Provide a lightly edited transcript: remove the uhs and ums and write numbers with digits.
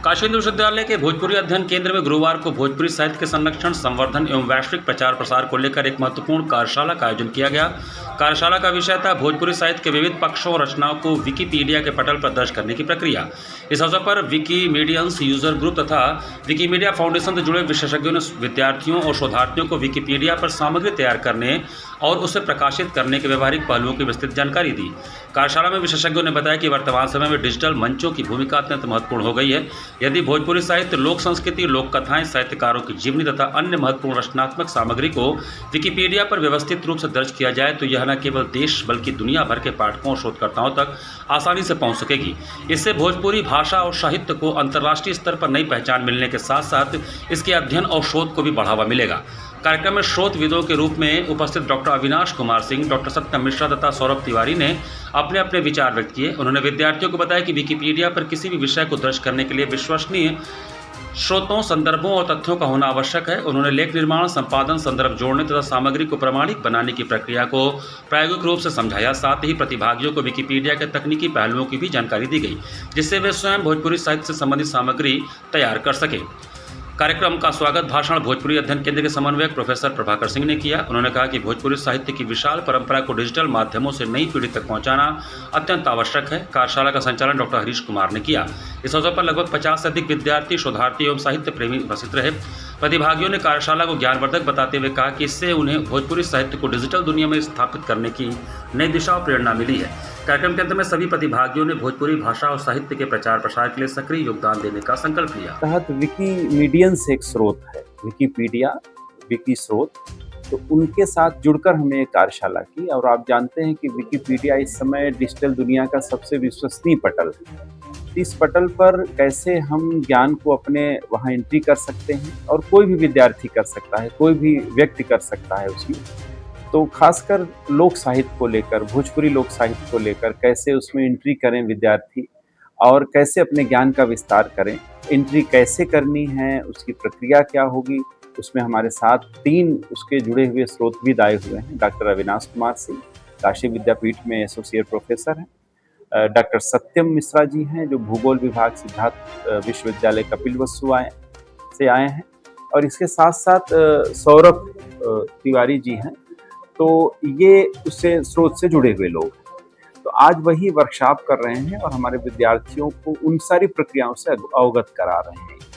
काशी हिंदू विश्वविद्यालय के भोजपुरी अध्ययन केंद्र में गुरुवार को भोजपुरी साहित्य के संरक्षण, संवर्धन एवं वैश्विक प्रचार प्रसार को लेकर एक महत्वपूर्ण कार्यशाला का आयोजन किया गया। कार्यशाला का विषय था भोजपुरी साहित्य के विविध पक्षों और रचनाओं को विकिपीडिया के पटल पर दर्ज करने की प्रक्रिया। इस अवसर पर विकीमीडियंस यूजर ग्रुप तथा विकीमीडिया फाउंडेशन से जुड़े विशेषज्ञों ने विद्यार्थियों और शोधार्थियों को विकिपीडिया पर सामग्री तैयार करने और उसे प्रकाशित करने के व्यवहारिक पहलुओं की विस्तृत जानकारी दी। कार्यशाला में विशेषज्ञों ने बताया कि वर्तमान समय में डिजिटल मंचों की भूमिका अत्यंत महत्वपूर्ण हो गई है। यदि भोजपुरी साहित्य, लोक संस्कृति, लोक कथाएं, साहित्यकारों की जीवनी तथा अन्य महत्वपूर्ण रचनात्मक सामग्री को विकिपीडिया पर व्यवस्थित रूप से दर्ज किया जाए तो यह न केवल देश बल्कि दुनिया भर के पाठकों और शोधकर्ताओं तक आसानी से पहुंच सकेगी। इससे भोजपुरी भाषा और साहित्य को अंतर्राष्ट्रीय स्तर पर नई पहचान मिलने के साथ साथ इसके अध्ययन और शोध को भी बढ़ावा मिलेगा। कार्यक्रम में स्रोतविदों के रूप में उपस्थित डॉक्टर अविनाश कुमार सिंह, डॉक्टर सत्यम मिश्रा तथा सौरभ तिवारी ने अपने अपने विचार व्यक्त किए। उन्होंने विद्यार्थियों को बताया कि विकिपीडिया पर किसी भी विषय को दर्ज करने के लिए विश्वसनीय स्रोतों, संदर्भों और तथ्यों का होना आवश्यक है। उन्होंने लेख निर्माण, संपादन, संदर्भ जोड़ने तथा सामग्री को प्रमाणिक बनाने की प्रक्रिया को प्रायोगिक रूप से समझाया। साथ ही प्रतिभागियों को विकिपीडिया के तकनीकी पहलुओं की भी जानकारी दी गई, जिससे वे स्वयं भोजपुरी साहित्य से संबंधित सामग्री तैयार कर सके। कार्यक्रम का स्वागत भाषण भोजपुरी अध्ययन केंद्र के समन्वयक प्रोफेसर प्रभाकर सिंह ने किया। उन्होंने कहा कि भोजपुरी साहित्य की विशाल परंपरा को डिजिटल माध्यमों से नई पीढ़ी तक पहुंचाना अत्यंत आवश्यक है। कार्यशाला का संचालन डॉक्टर हरीश कुमार ने किया। इस अवसर पर लगभग 50 से अधिक विद्यार्थी, शोधार्थी एवं साहित्य प्रेमी उपस्थित रहे। प्रतिभागियों ने कार्यशाला को ज्ञानवर्धक बताते हुए कहा कि इससे उन्हें भोजपुरी साहित्य को डिजिटल दुनिया में स्थापित करने की नई दिशा और प्रेरणा मिली है। कार्यक्रम के अंत में सभी प्रतिभागियों ने भोजपुरी भाषा और साहित्य के प्रचार प्रसार के लिए सक्रिय योगदान देने का संकल्प लिया। तहत विकीमीडियंस एक स्रोत है, विकिपीडिया विकी स्रोत, तो उनके साथ जुड़कर हमने एक कार्यशाला की। और आप जानते हैं कि विकिपीडिया इस समय डिजिटल दुनिया का सबसे विश्वसनीय पटल है। इस पटल पर कैसे हम ज्ञान को अपने वहाँ एंट्री कर सकते हैं, और कोई भी विद्यार्थी कर सकता है, कोई भी व्यक्ति कर सकता है उसमें। तो खासकर लोक साहित्य को लेकर, भोजपुरी लोक साहित्य को लेकर कैसे उसमें एंट्री करें विद्यार्थी, और कैसे अपने ज्ञान का विस्तार करें, एंट्री कैसे करनी है, उसकी प्रक्रिया क्या होगी, उसमें हमारे साथ 3 उसके जुड़े हुए स्रोतविद आए हुए हैं। डॉक्टर अविनाश कुमार सिंह काशी विद्यापीठ में एसोसिएट प्रोफेसर हैं, डॉक्टर सत्यम मिश्रा जी हैं जो भूगोल विभाग सिद्धार्थ विश्वविद्यालय कपिलवस्तु से आए हैं, और इसके साथ साथ सौरभ तिवारी जी हैं, तो ये उससे स्रोत से जुड़े हुए लोग हैं। तो आज वही वर्कशॉप कर रहे हैं और हमारे विद्यार्थियों को उन सारी प्रक्रियाओं से अवगत करा रहे हैं।